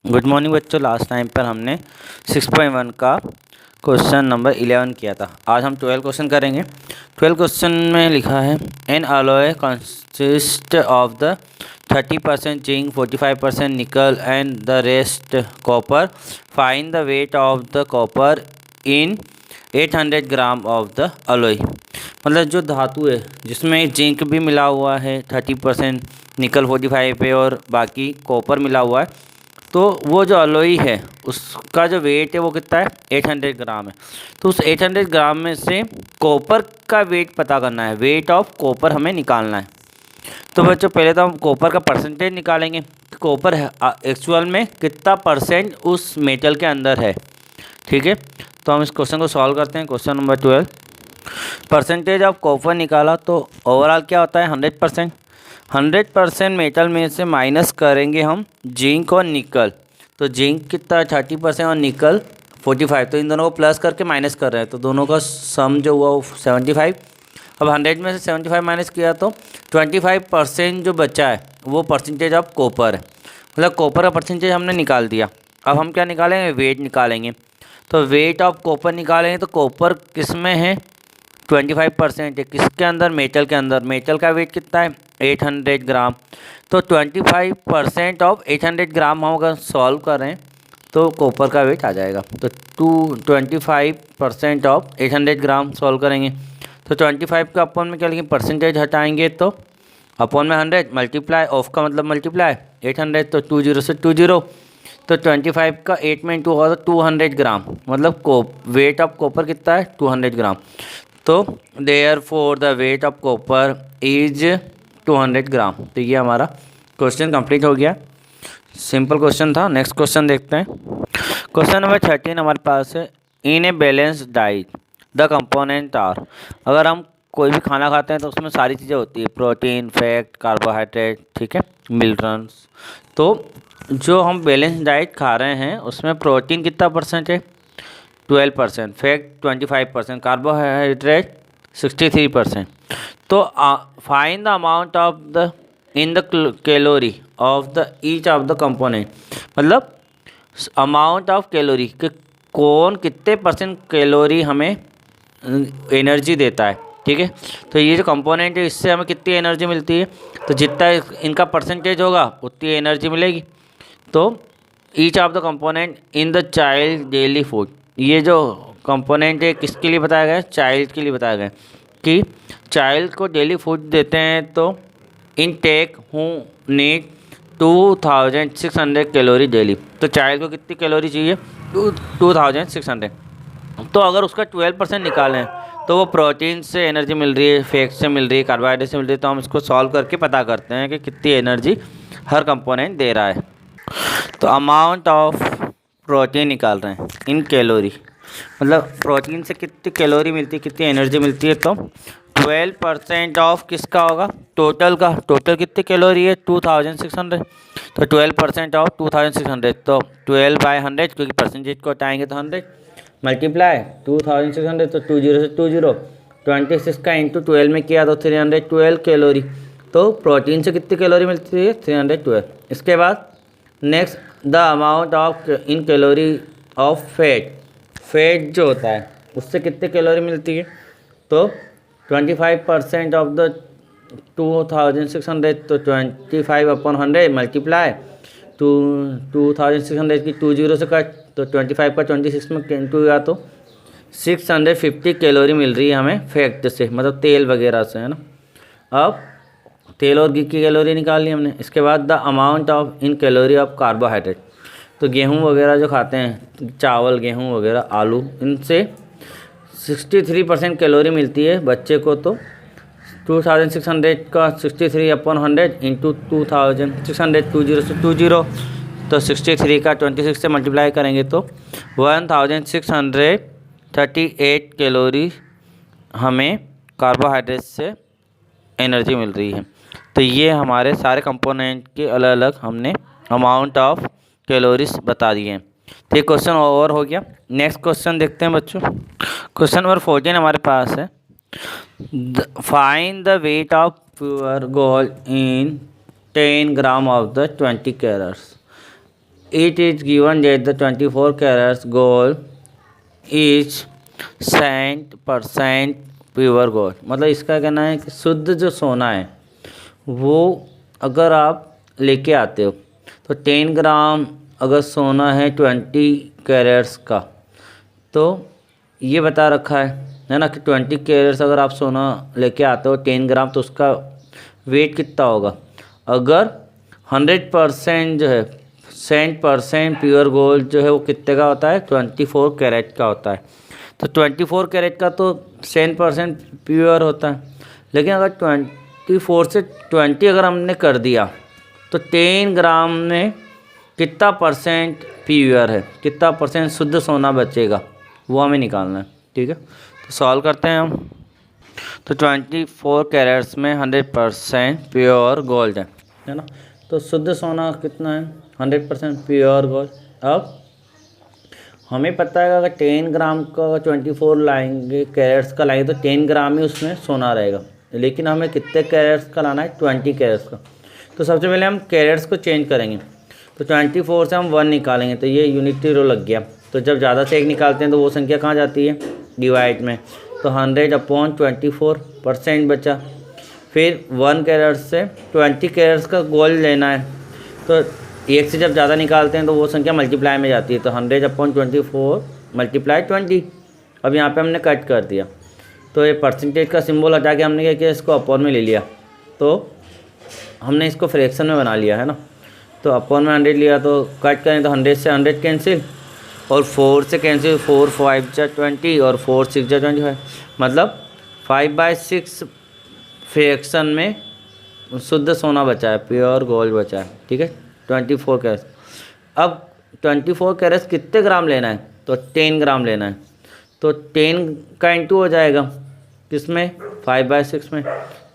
Good morning बच्चों। Last time पर हमने 6.1 का क्वेश्चन नंबर 11 किया था। आज हम 12 क्वेश्चन करेंगे। 12 क्वेश्चन में लिखा है N alloy consist of the 30% zinc, 45% निकल and the rest copper. Find the weight of the copper in 800 gram of the alloy. मतलब जो धातु है जिसमें जिंक भी मिला हुआ है 30%, निकल 45 पे और बाकी कॉपर मिला हुआ है, तो वो जो अलॉय है उसका जो वेट है वो कितना है 800 ग्राम है। तो उस 800 ग्राम में से कॉपर का वेट पता करना है, वेट ऑफ कॉपर हमें निकालना है। तो बच्चों पहले तो हम कॉपर का परसेंटेज निकालेंगे कि कॉपर एक्चुअल में कितना परसेंट उस मेटल के अंदर है। ठीक है, तो हम इस क्वेश्चन को सॉल्व करते हैं। Question number 12, percentage of copper निकाला तो ओवरऑल क्या होता है 100%। 100% मेटल में से माइनस करेंगे हम जिंक और निकल। तो जिंक कितना 30% और निकल 45, तो इन दोनों को प्लस करके माइनस कर रहे हैं, तो दोनों का सम जो हुआ वो 75। अब 100 में से 75 माइनस किया तो 25% जो बचा है वो परसेंटेज ऑफ कॉपर है। मतलब कॉपर का परसेंटेज हमने निकाल दिया। अब हम क्या निकालेंगे, वेट निकालेंगे। तो वेट ऑफ कॉपर निकालेंगे तो कॉपर किस में है 25% है, किसके अंदर, मेटल के अंदर। मेटल का वेट कितना है 800 ग्राम। तो 25% ऑफ 800 ग्राम हम अगर सॉल्व करें तो कॉपर का वेट आ जाएगा। तो 25% ऑफ 800 ग्राम सॉल्व करेंगे तो 25 का अपन में क्या लिखेंगे, परसेंटेज हटाएंगे तो अपन में 100 मल्टीप्लाई ऑफ का मतलब मल्टीप्लाई 800, तो 20 से 20, तो 25 का 8 में 2 होगा तो 200 ग्राम। मतलब वेट ऑफ कॉपर कितना है 200 ग्राम। तो there for the weight of copper is 200 gram. तो ये हमारा क्वेश्चन कंप्लीट हो गया। सिंपल क्वेश्चन था। नेक्स्ट क्वेश्चन देखते हैं। क्वेश्चन नंबर 13 हमारे पास है in a balance diet the component are. अगर हम कोई भी खाना खाते हैं तो उसमें सारी चीज़ें होती है, प्रोटीन, फैट, कार्बोहाइड्रेट, ठीक है, मिनरल्स। तो जो हम बैलेंस डाइट खा रहे हैं उसमें प्रोटीन कितना परसेंट है 12%, फैट 25%, कार्बोहाइड्रेट 63%। तो find the amount of the in the calorie of the each of the component. मतलब अमाउंट ऑफ कैलोरी कि कौन कितने परसेंट कैलोरी हमें एनर्जी देता है। ठीक है, तो ये जो कंपोनेंट है इससे हमें कितनी एनर्जी मिलती है, तो जितना इनका परसेंटेज होगा उतनी एनर्जी मिलेगी। तो each of the component in the child daily food, ये जो कंपोनेंट है किसके लिए बताया गया है, चाइल्ड के लिए बताया गया है कि चाइल्ड को डेली फूड देते हैं तो इन टेक हूँ नीड 2600 कैलोरी डेली। तो चाइल्ड को कितनी कैलोरी चाहिए 2600। तो अगर उसका 12% निकालें तो वो प्रोटीन से एनर्जी मिल रही है, फैट से मिल रही है, कार्बोहाइड्रेट से मिल रही है। तो हम इसको सॉल्व करके पता करते हैं कि कितनी एनर्जी हर कंपोनेंट दे रहा है। तो अमाउंट ऑफ प्रोटीन निकाल रहे हैं इन कैलोरी, मतलब प्रोटीन से कितनी कैलोरी मिलती है, कितनी एनर्जी मिलती है। तो 12% ऑफ किसका होगा, टोटल का। टोटल कितनी कैलोरी है 2600, तो 12% ऑफ 2600, तो 12/100 क्योंकि परसेंटेज को हटाएंगे तो 100 मल्टीप्लाई 2600, तो 20 से 20, 26 का इंटू 12 में किया तो 312 कैलोरी। तो प्रोटीन से कितनी कैलोरी मिलती है 312। इसके बाद next the amount of in calorie of fat. Fat जो होता है उससे कितनी कैलोरी मिलती है, तो 25% ऑफ द 2600, तो 25/100 मल्टीप्लाई 2600 की 20 से कट, तो 25 का 26 में इंटू हुआ तो 650 कैलोरी मिल रही है हमें फैट से, मतलब तेल वगैरह से, है ना। अब तेल और घी की कैलोरी निकाल ली हमने। इसके बाद the amount of in calorie of carbohydrate. तो गेहूं वगैरह जो खाते हैं, चावल, गेहूं वगैरह, आलू, इनसे 63% कैलोरी मिलती है बच्चे को। तो 2600 का 63/100 इंटू 2600, 20 से 20, तो 63 का 26 से मल्टीप्लाई करेंगे तो 1638 कैलोरी हमें कार्बोहाइड्रेट से एनर्जी मिल रही है। तो ये हमारे सारे कंपोनेंट के अलग अलग हमने अमाउंट ऑफ कैलोरीज बता दिए हैं। तो ये क्वेश्चन ओवर हो गया। नेक्स्ट क्वेश्चन देखते हैं बच्चों। क्वेश्चन नंबर 14 हमारे पास है find the weight of pure gold in 10 gram of the 20 carats. It is given that the 24 carats gold is 100% pure gold. मतलब इसका कहना है कि शुद्ध जो सोना है वो अगर आप लेके आते हो तो 10 ग्राम अगर सोना है 20 कैरेट्स का, तो ये बता रखा है ना कि 20 कैरेट्स अगर आप सोना लेके आते हो 10 ग्राम, तो उसका वेट कितना होगा। अगर 100% जो है 100% प्योर गोल्ड जो है वो कितने का होता है, 24 कैरेट का होता है। तो 24 कैरेट का तो 100% प्योर होता है, लेकिन अगर 24 से 20 अगर हमने कर दिया तो 10 ग्राम में कितना परसेंट प्योर है, कितना परसेंट शुद्ध सोना बचेगा, वो हमें निकालना है। ठीक है, तो सॉल्व करते हैं हम। तो 24 कैरेट्स में 100% प्योर गोल्ड है ना। तो शुद्ध सोना कितना है, 100% प्योर गोल्ड। अब हमें पता है अगर 10 ग्राम का 24 लाएंगे कैरेट्स का लाएंगे तो 10 ग्राम ही उसमें सोना रहेगा, लेकिन हमें कितने कैरेट्स का लाना है, 20 कैरेट्स का। तो सबसे पहले हम कैरेट्स को चेंज करेंगे। तो 24 से हम 1 निकालेंगे तो ये यूनिटी रो लग गया। तो जब ज़्यादा से एक निकालते हैं तो वो संख्या कहाँ जाती है, डिवाइड में। तो 100/24% बचा। फिर 1 कैरेट से 20 कैरेट्स का गोल्ड लेना है, तो एक से जब ज़्यादा निकालते हैं तो वो संख्या मल्टीप्लाई में जाती है। तो 100/24 मल्टीप्लाई 20। अब यहाँ पे हमने कट कर दिया, तो ये परसेंटेज का सिंबल हटा के हमने क्या किया, इसको अपॉन में ले लिया। तो हमने इसको फ्रैक्शन में बना लिया है ना। तो अपॉन में 100 लिया तो कट करें तो 100 से 100 कैंसिल और 4 से कैंसिल, 4 5 जा 20 और 4 6 जा 25। मतलब 5/6 फ्रैक्शन में शुद्ध सोना बचा है, प्योर गोल्ड बचा है। ठीक है, 24 कैरेट्स। अब 24 कैरेट्स कितने ग्राम लेना है, तो 10 ग्राम लेना है। तो 10 का इंटू हो जाएगा किसमें, 5/6 में।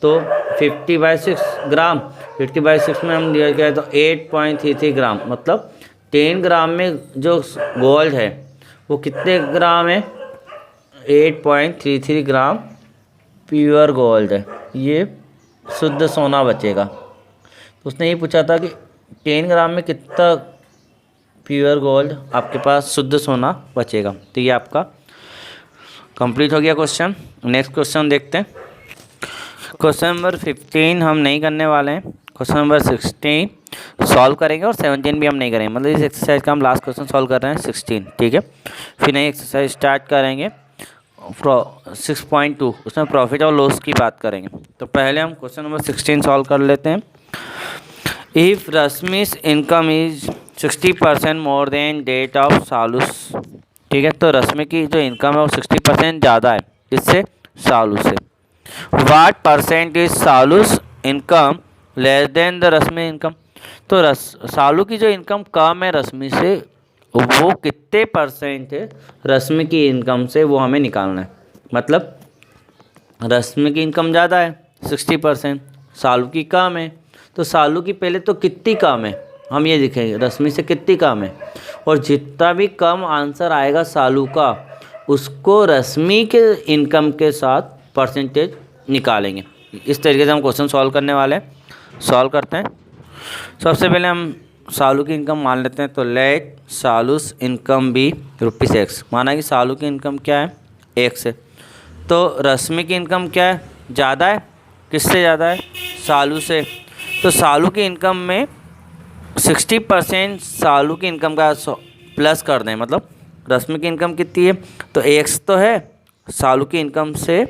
तो 50/6 ग्राम, 50/6 में हम दिया गया तो 8.33 ग्राम। मतलब 10 ग्राम में जो गोल्ड है वो कितने ग्राम है, 8.33 ग्राम प्योर गोल्ड है, ये शुद्ध सोना बचेगा। तो उसने ये पूछा था कि 10 ग्राम में कितना प्योर गोल्ड आपके पास शुद्ध सोना बचेगा। तो ये आपका कंप्लीट हो गया क्वेश्चन। नेक्स्ट क्वेश्चन देखते हैं। क्वेश्चन नंबर 15 हम नहीं करने वाले हैं, क्वेश्चन नंबर 16 सॉल्व करेंगे और 17 भी हम नहीं करेंगे। मतलब इस एक्सरसाइज का हम लास्ट क्वेश्चन सॉल्व कर रहे हैं 16। ठीक है, फिर नई एक्सरसाइज स्टार्ट करेंगे 6.2, उसमें प्रॉफिट और लॉस की बात करेंगे। तो पहले हम क्वेश्चन नंबर 16 सॉल्व कर लेते हैं। If Rashmi's income is 60% more than that of Salu's. ठीक है, तो रश्मि की जो इनकम है वो 60% ज़्यादा है इससे, सालू से। What percent is Salu's income less than the Rashmi income. तो सालू की जो इनकम कम है रश्मि से, वो कितने परसेंट है रश्मि की इनकम से, वो हमें निकालना है। मतलब रश्मि की इनकम ज़्यादा है 60%, सालू की कम है। तो सालू की पहले तो कितनी कम है हम ये दिखेंगे, रश्मि से कितनी कम है, और जितना भी कम आंसर आएगा सालू का उसको रश्मि के इनकम के साथ परसेंटेज निकालेंगे। इस तरीके से हम क्वेश्चन सॉल्व करने वाले हैं। सॉल्व करते हैं। सबसे पहले हम सालू की इनकम मान लेते हैं। तो लेट सालूस इनकम बी ₹X। माना कि सालू की इनकम क्या है, X है। तो रश्मि की इनकम क्या है, ज़्यादा है, किससे ज़्यादा है, सालू से। तो सालू की इनकम में 60% सालू की इनकम का प्लस कर दें। मतलब रश्मि की इनकम कितनी है, तो X तो है, सालू की इनकम से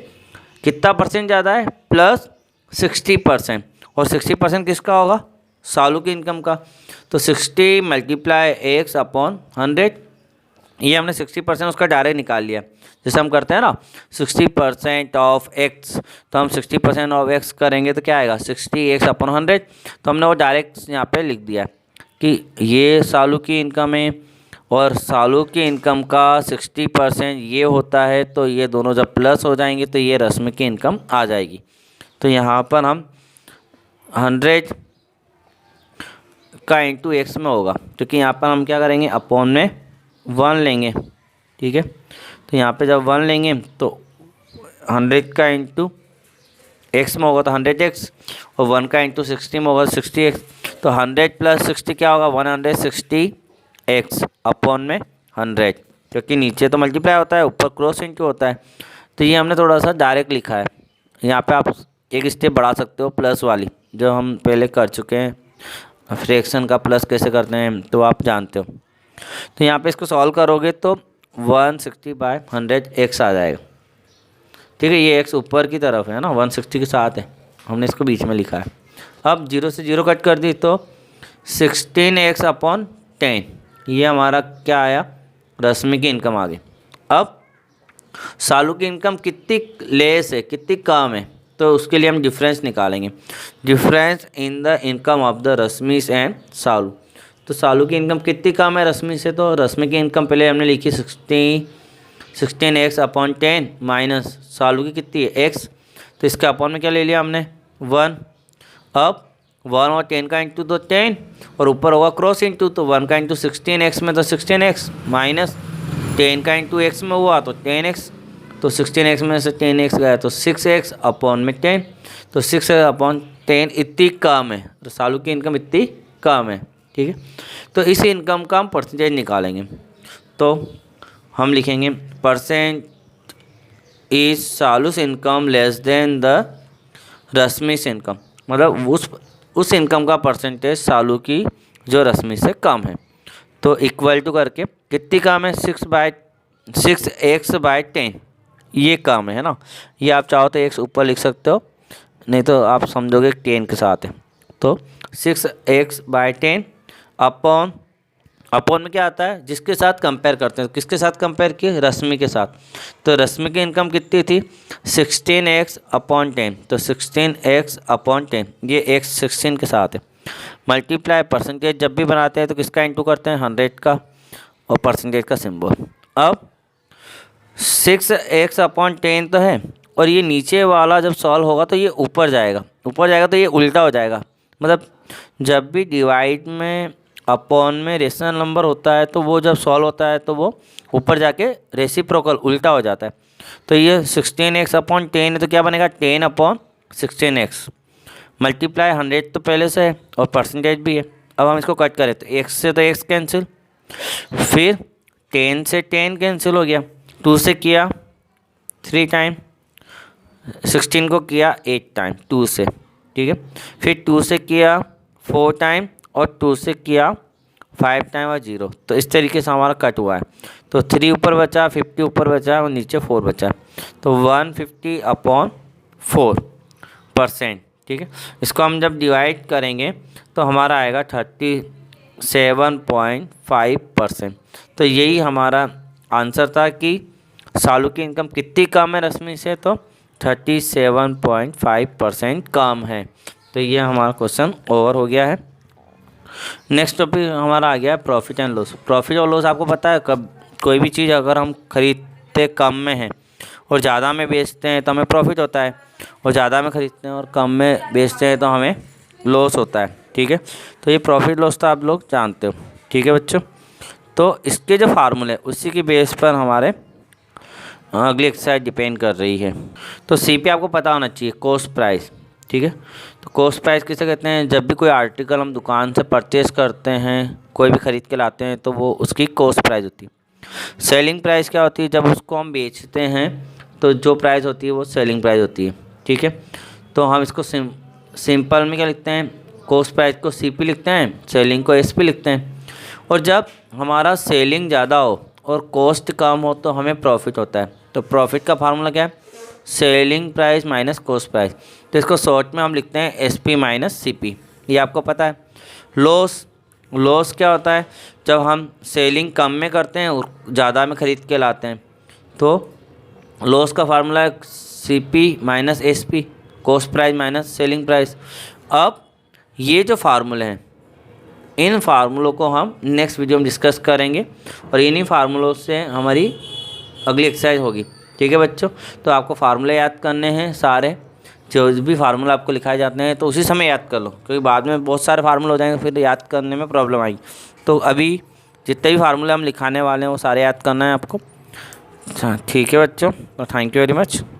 कितना परसेंट ज़्यादा है, प्लस 60%। और 60% किसका होगा, सालू की इनकम का। तो 60 × X/100, ये हमने 60% उसका डायरेक्ट निकाल लिया। जैसे हम करते हैं ना 60% ऑफ X, तो हम 60% ऑफ X करेंगे तो क्या आएगा, 60X/100। तो हमने वो डायरेक्ट यहाँ पे लिख दिया कि ये सालू की इनकम है और सालू की इनकम का 60% ये होता है। तो ये दोनों जब प्लस हो जाएंगे तो ये रश्मि की इनकम आ जाएगी। तो यहाँ पर हम 100 का इंटू X में होगा, क्योंकि यहाँ पर हम क्या करेंगे, अपॉन में 1 लेंगे। ठीक है, तो यहाँ पे जब 1 लेंगे तो 100 का इंटू X में होगा तो 100X, और 1 का इंटू 60 में होगा 60X। तो 100 + 60 क्या होगा, 160 एक्स अपॉन में 100, क्योंकि नीचे तो मल्टीप्लाई होता है, ऊपर क्रॉस इंटू होता है, तो ये हमने थोड़ा सा डायरेक्ट लिखा है। यहाँ पे आप एक स्टेप बढ़ा सकते हो, प्लस वाली जो हम पहले कर चुके हैं, फ्रैक्शन का प्लस कैसे करते हैं तो आप जानते हो। तो यहाँ पे इसको सॉल्व करोगे तो 160/100 एक्स आ जाएगा। ठीक है, ये एक्स ऊपर की तरफ है ना, 160 के साथ है, हमने इसको बीच में लिखा है। अब 0 से 0 कट कर दी तो 16x अपॉन 10, ये हमारा क्या आया, रश्मि की इनकम आ गई। अब सालू की इनकम कितनी लेस है, कितनी कम है, तो उसके लिए हम डिफरेंस निकालेंगे, difference in the income of the Rashmi's and Salu. तो सालू की इनकम कितनी कम है रश्मि से, तो रश्मि की इनकम पहले हमने लिखी 16x अपॉन 10 माइनस सालू की कितनी है x, तो इसके अपॉन में क्या ले लिया हमने 1। अब 1 और 10 का इंटू तो 10 और ऊपर होगा क्रॉस इंटू, तो 1 का इंटू 16x में तो 16x माइनस 10 का इंटू x में हुआ तो 10x, तो 16x में से 10x गया तो 6x अपॉन में 10, तो 6x अपॉन 10 इतनी कम है, तो सालू की इनकम इतनी कम है। ठीक है, तो इस इनकम का हम परसेंटेज निकालेंगे, तो हम लिखेंगे percent is Salu's income less than the Rashmi's income, मतलब उस इनकम का परसेंटेज सालू की जो रश्मि से कम है। तो इक्वल टू करके कितनी कम है, 6x/10, ये कम है ना, ये आप चाहो तो x ऊपर लिख सकते हो, नहीं तो आप समझोगे 10 के साथ है, तो 6x/10 अपॉन में क्या आता है, जिसके साथ कंपेयर करते हैं, किसके साथ कंपेयर किए, रश्मि के साथ। तो रश्मि की इनकम कितनी थी 16x अपॉन 10, तो 16x अपॉन 10, ये x 16 के साथ है। मल्टीप्लाई परसेंटेज जब भी बनाते हैं तो किसका इंटू करते हैं, 100 का और परसेंटेज का सिंबल। अब 6x अपॉन 10 तो है, और ये नीचे वाला जब सॉल्व होगा तो ये ऊपर जाएगा, ऊपर जाएगा तो ये उल्टा हो जाएगा, मतलब जब भी डिवाइड में अपॉन में रेशनल नंबर होता है तो वो जब सॉल्व होता है तो वो ऊपर जाके रेसिप्रोकल उल्टा हो जाता है। तो ये 16x अपॉन 10 है, तो क्या बनेगा 10 अपॉन 16x, मल्टीप्लाई 100 तो पहले से है और परसेंटेज भी है। अब हम इसको कट करें तो x से तो x कैंसिल, फिर 10 से 10 कैंसिल हो गया, 2 से किया 3 टाइम, 16 को किया 8 टाइम 2 से, ठीक है, फिर 2 से किया 4 टाइम और 2 से किया 5 टाइम और 0, तो इस तरीके से हमारा कट हुआ है। तो 3 ऊपर बचा, 50 ऊपर बचा और नीचे 4 बचा, तो 150 अपॉन 4%। ठीक है, इसको हम जब डिवाइड करेंगे तो हमारा आएगा 37.5%। तो यही हमारा आंसर था कि सालू की इनकम कितनी कम है रश्मि से, तो 37.5% कम है। तो ये हमारा क्वेश्चन ओवर हो गया है। नेक्स्ट टॉपिक हमारा आ गया है प्रॉफिट एंड लॉस। प्रॉफिट और लॉस आपको पता है, कब कोई भी चीज़ अगर हम खरीदते कम में हैं और ज़्यादा में बेचते हैं तो हमें प्रॉफिट होता है, और ज़्यादा में खरीदते हैं और कम में बेचते हैं तो हमें लॉस होता है। ठीक है, तो ये प्रॉफिट लॉस तो आप लोग जानते हो। ठीक है बच्चों, तो इसके जो फार्मूले उसी की बेस पर हमारे अगली एक्सरसाइज डिपेंड कर रही है। तो CP आपको पता होना चाहिए, कॉस्ट प्राइस। ठीक है, तो कॉस्ट प्राइस किसे कहते हैं, जब भी कोई आर्टिकल हम दुकान से परचेस करते हैं, कोई भी ख़रीद के लाते हैं तो वो उसकी कॉस्ट प्राइस होती है। सेलिंग प्राइस क्या होती है, जब उसको हम बेचते हैं तो जो प्राइस होती है वो सेलिंग प्राइस होती है। ठीक है, तो हम इसको सिंपल में क्या लिखते हैं, कॉस्ट प्राइस को CP लिखते हैं, सेलिंग को SP लिखते हैं। और जब हमारा सेलिंग ज़्यादा हो और कॉस्ट कम हो तो हमें प्रॉफिट होता है। तो प्रॉफिट का फार्मूला क्या है, selling price minus cost price, तो इसको शॉर्ट में हम लिखते हैं SP माइनस CP, ये आपको पता है। लॉस क्या होता है, जब हम सेलिंग कम में करते हैं और ज़्यादा में ख़रीद के लाते हैं तो लॉस का फार्मूला है CP minus SP, cost price minus selling price. अब ये जो फार्मूले हैं, इन फार्मूलों को हम नेक्स्ट वीडियो में डिस्कस करेंगे और इन्हीं फार्मूलों से हमारी अगली एक्सरसाइज होगी। ठीक है बच्चों, तो आपको फार्मूले याद करने हैं सारे, जो भी फार्मूला आपको लिखाए जाते हैं तो उसी समय याद कर लो, क्योंकि बाद में बहुत सारे फार्मूले हो जाएंगे फिर याद करने में प्रॉब्लम आएगी। तो अभी जितने भी फार्मूले हम लिखाने वाले हैं वो सारे याद करना है आपको। अच्छा ठीक है बच्चों, थैंक यू वेरी मच।